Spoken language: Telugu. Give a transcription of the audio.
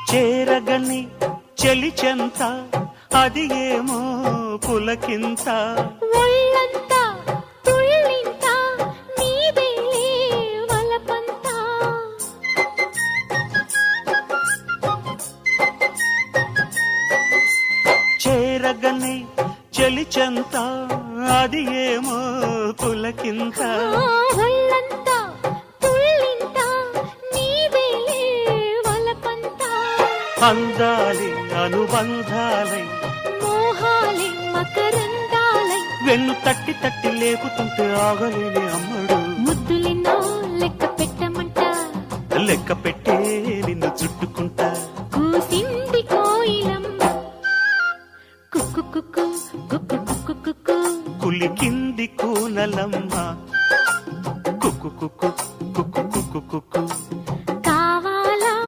చేరగని చెలిచెంత అది ఏమో పులకింత ఒళ్ళంతా తుళ్ళింత నీదేలే వలపంత చేరగని చెలిచెంత అది ఏమో పులకింత ఒళ్ళంతా తుళ్ళింత నీదేలే వలపంత అందాలి అనుబంధాలై మోహాలే మకరందాలై వెన్ను తట్టి తట్టి లేపుతుంటే ఆగలేని అమ్మడు ముద్దులెన్నో లెక్క పెట్టమంట లెక్క